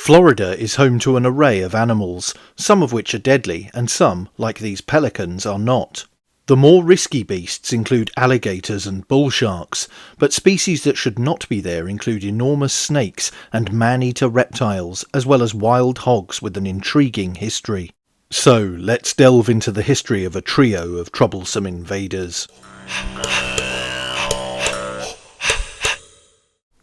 Florida is home to an array of animals, some of which are deadly and some, like these pelicans, are not. The more risky beasts include alligators and bull sharks, but species that should not be there include enormous snakes and man-eater reptiles, as well as wild hogs with an intriguing history. So, let's delve into the history of a trio of troublesome invaders.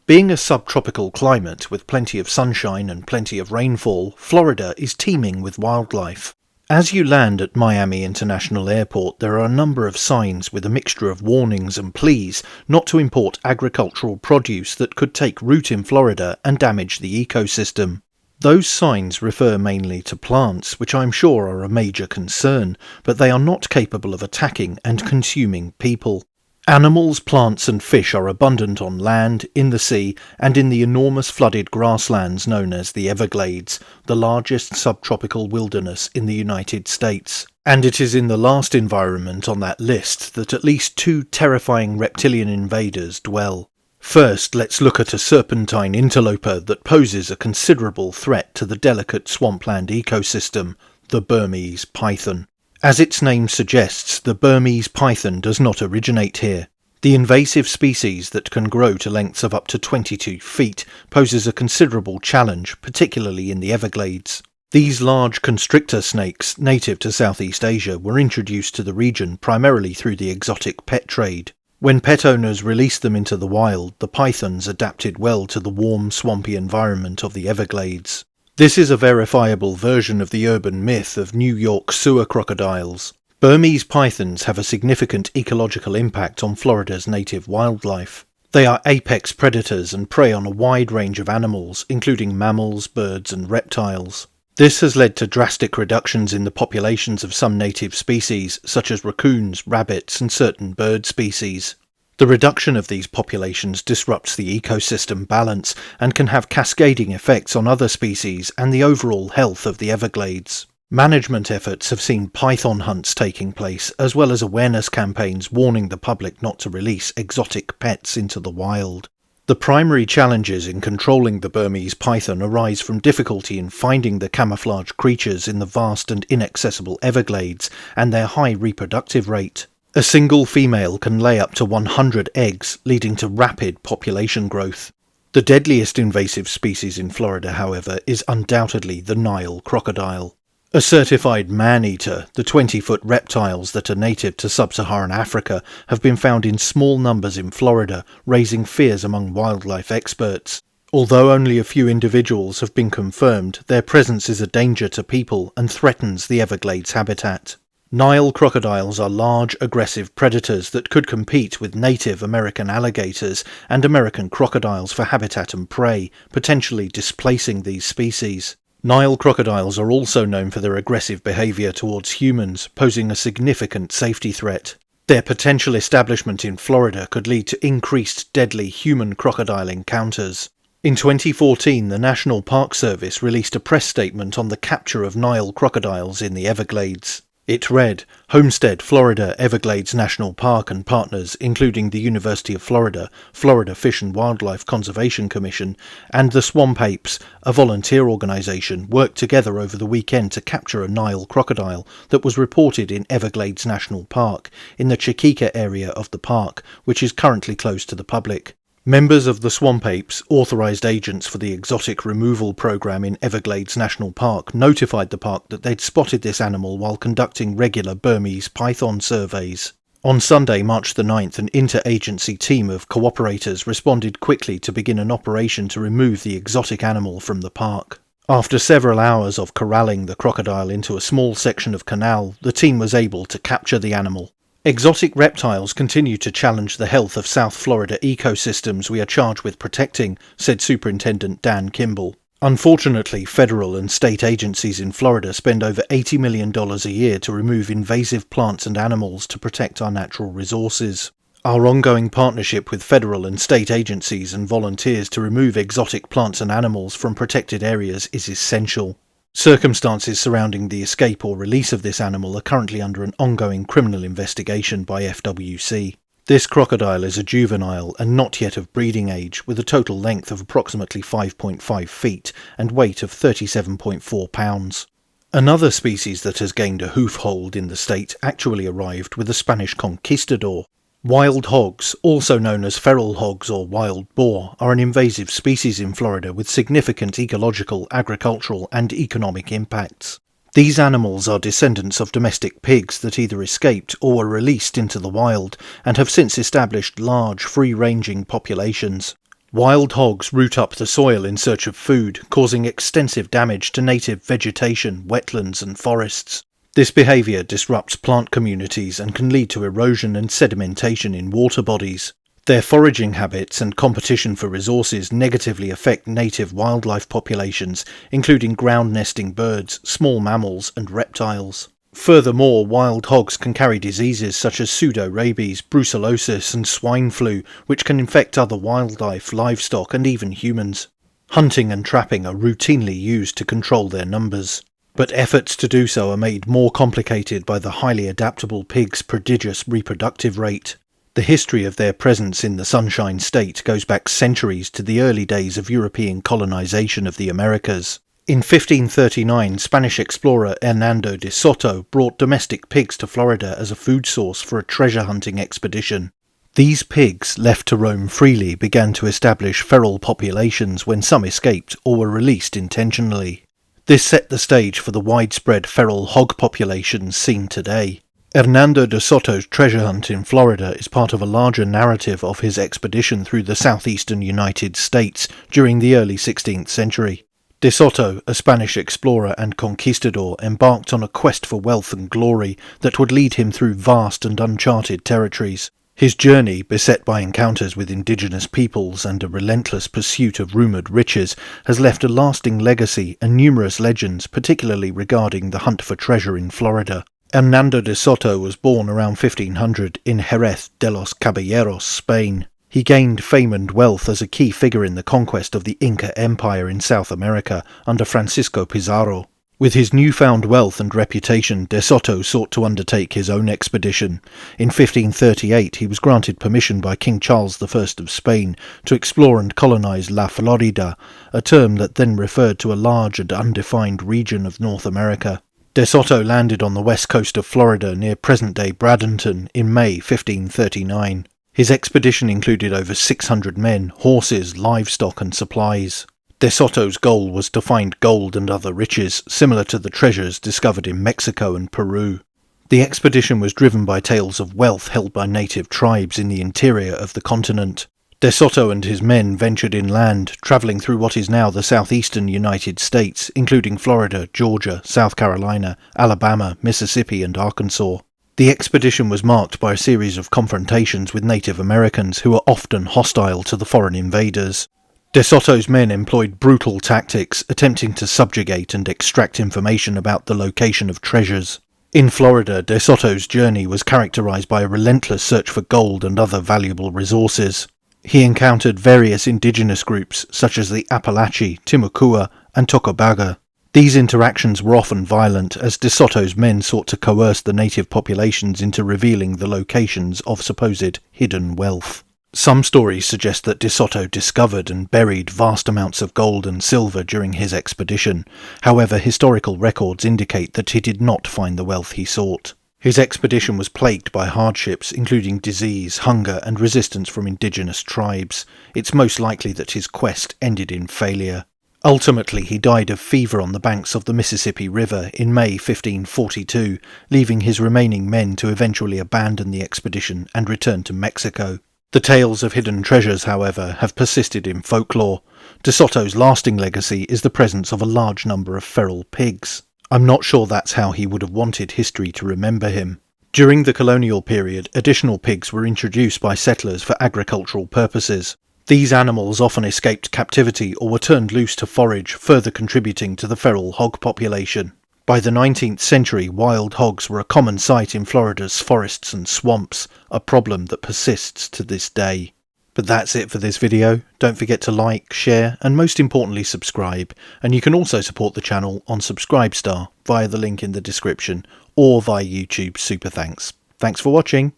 Being a subtropical climate with plenty of sunshine and plenty of rainfall, Florida is teeming with wildlife. As you land at Miami International Airport, there are a number of signs with a mixture of warnings and pleas not to import agricultural produce that could take root in Florida and damage the ecosystem. Those signs refer mainly to plants, which I'm sure are a major concern, but they are not capable of attacking and consuming people. Animals, plants and fish are abundant on land, in the sea, and in the enormous flooded grasslands known as the Everglades, the largest subtropical wilderness in the United States. And it is in the last environment on that list that at least two terrifying reptilian invaders dwell. First, let's look at a serpentine interloper that poses a considerable threat to the delicate swampland ecosystem, the Burmese python. As its name suggests, the Burmese python does not originate here. The invasive species that can grow to lengths of up to 22 feet poses a considerable challenge, particularly in the Everglades. These large constrictor snakes, native to Southeast Asia, were introduced to the region primarily through the exotic pet trade. When pet owners released them into the wild, the pythons adapted well to the warm, swampy environment of the Everglades. This is a verifiable version of the urban myth of New York sewer crocodiles. Burmese pythons have a significant ecological impact on Florida's native wildlife. They are apex predators and prey on a wide range of animals, including mammals, birds and reptiles. This has led to drastic reductions in the populations of some native species, such as raccoons, rabbits and certain bird species. The reduction of these populations disrupts the ecosystem balance and can have cascading effects on other species and the overall health of the Everglades. Management efforts have seen python hunts taking place, as well as awareness campaigns warning the public not to release exotic pets into the wild. The primary challenges in controlling the Burmese python arise from difficulty in finding the camouflaged creatures in the vast and inaccessible Everglades and their high reproductive rate. A single female can lay up to 100 eggs, leading to rapid population growth. The deadliest invasive species in Florida, however, is undoubtedly the Nile crocodile. A certified man-eater, the 20-foot reptiles that are native to sub-Saharan Africa have been found in small numbers in Florida, raising fears among wildlife experts. Although only a few individuals have been confirmed, their presence is a danger to people and threatens the Everglades habitat. Nile crocodiles are large, aggressive predators that could compete with native American alligators and American crocodiles for habitat and prey, potentially displacing these species. Nile crocodiles are also known for their aggressive behaviour towards humans, posing a significant safety threat. Their potential establishment in Florida could lead to increased deadly human-crocodile encounters. In 2014, the National Park Service released a press statement on the capture of Nile crocodiles in the Everglades. It read, Homestead, Florida, Everglades National Park and partners, including the University of Florida, Florida Fish and Wildlife Conservation Commission, and the Swamp Apes, a volunteer organisation, worked together over the weekend to capture a Nile crocodile that was reported in Everglades National Park, in the Chiquita area of the park, which is currently closed to the public. Members of the Swamp Apes, authorised agents for the exotic removal program in Everglades National Park, notified the park that they'd spotted this animal while conducting regular Burmese python surveys. On Sunday, March the 9th, an inter-agency team of cooperators responded quickly to begin an operation to remove the exotic animal from the park. After several hours of corralling the crocodile into a small section of canal, the team was able to capture the animal. Exotic reptiles continue to challenge the health of South Florida ecosystems we are charged with protecting, said Superintendent Dan Kimball. Unfortunately, federal and state agencies in Florida spend over $80 million a year to remove invasive plants and animals to protect our natural resources. Our ongoing partnership with federal and state agencies and volunteers to remove exotic plants and animals from protected areas is essential. Circumstances surrounding the escape or release of this animal are currently under an ongoing criminal investigation by FWC. This crocodile is a juvenile and not yet of breeding age, with a total length of approximately 5.5 feet and weight of 37.4 pounds. Another species that has gained a hoofhold in the state actually arrived with the Spanish conquistador. Wild hogs, also known as feral hogs or wild boar, are an invasive species in Florida with significant ecological, agricultural and economic impacts. These animals are descendants of domestic pigs that either escaped or were released into the wild and have since established large, free-ranging populations. Wild hogs root up the soil in search of food, causing extensive damage to native vegetation, wetlands and forests. This behaviour disrupts plant communities and can lead to erosion and sedimentation in water bodies. Their foraging habits and competition for resources negatively affect native wildlife populations, including ground-nesting birds, small mammals and reptiles. Furthermore, wild hogs can carry diseases such as pseudo-rabies, brucellosis and swine flu, which can infect other wildlife, livestock and even humans. Hunting and trapping are routinely used to control their numbers, but efforts to do so are made more complicated by the highly adaptable pigs' prodigious reproductive rate. The history of their presence in the Sunshine State goes back centuries to the early days of European colonization of the Americas. In 1539, Spanish explorer Hernando de Soto brought domestic pigs to Florida as a food source for a treasure hunting expedition. These pigs, left to roam freely, began to establish feral populations when some escaped or were released intentionally. This set the stage for the widespread feral hog populations seen today. Hernando de Soto's treasure hunt in Florida is part of a larger narrative of his expedition through the southeastern United States during the early 16th century. De Soto, a Spanish explorer and conquistador, embarked on a quest for wealth and glory that would lead him through vast and uncharted territories. His journey, beset by encounters with indigenous peoples and a relentless pursuit of rumoured riches, has left a lasting legacy and numerous legends, particularly regarding the hunt for treasure in Florida. Hernando de Soto was born around 1500 in Jerez de los Caballeros, Spain. He gained fame and wealth as a key figure in the conquest of the Inca Empire in South America under Francisco Pizarro. With his newfound wealth and reputation, De Soto sought to undertake his own expedition. In 1538 he was granted permission by King Charles I of Spain to explore and colonize La Florida, a term that then referred to a large and undefined region of North America. De Soto landed on the west coast of Florida near present-day Bradenton in May 1539. His expedition included over 600 men, horses, livestock and supplies. De Soto's goal was to find gold and other riches, similar to the treasures discovered in Mexico and Peru. The expedition was driven by tales of wealth held by native tribes in the interior of the continent. De Soto and his men ventured inland, travelling through what is now the southeastern United States, including Florida, Georgia, South Carolina, Alabama, Mississippi and Arkansas. The expedition was marked by a series of confrontations with Native Americans who were often hostile to the foreign invaders. De Soto's men employed brutal tactics, attempting to subjugate and extract information about the location of treasures. In Florida, De Soto's journey was characterized by a relentless search for gold and other valuable resources. He encountered various indigenous groups such as the Apalachee, Timucua and Tocobaga. These interactions were often violent, as De Soto's men sought to coerce the native populations into revealing the locations of supposed hidden wealth. Some stories suggest that De Soto discovered and buried vast amounts of gold and silver during his expedition. However, historical records indicate that he did not find the wealth he sought. His expedition was plagued by hardships, including disease, hunger and resistance from indigenous tribes. It's most likely that his quest ended in failure. Ultimately, he died of fever on the banks of the Mississippi River in May 1542, leaving his remaining men to eventually abandon the expedition and return to Mexico. The tales of hidden treasures, however, have persisted in folklore. De Soto's lasting legacy is the presence of a large number of feral pigs. I'm not sure that's how he would have wanted history to remember him. During the colonial period, additional pigs were introduced by settlers for agricultural purposes. These animals often escaped captivity or were turned loose to forage, further contributing to the feral hog population. By the 19th century, wild hogs were a common sight in Florida's forests and swamps, a problem that persists to this day. But that's it for this video. Don't forget to like, share, and most importantly subscribe. And you can also support the channel on Subscribestar via the link in the description or via YouTube Super Thanks. Thanks for watching.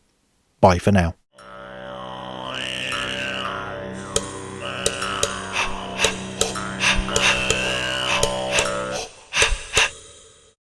Bye for now.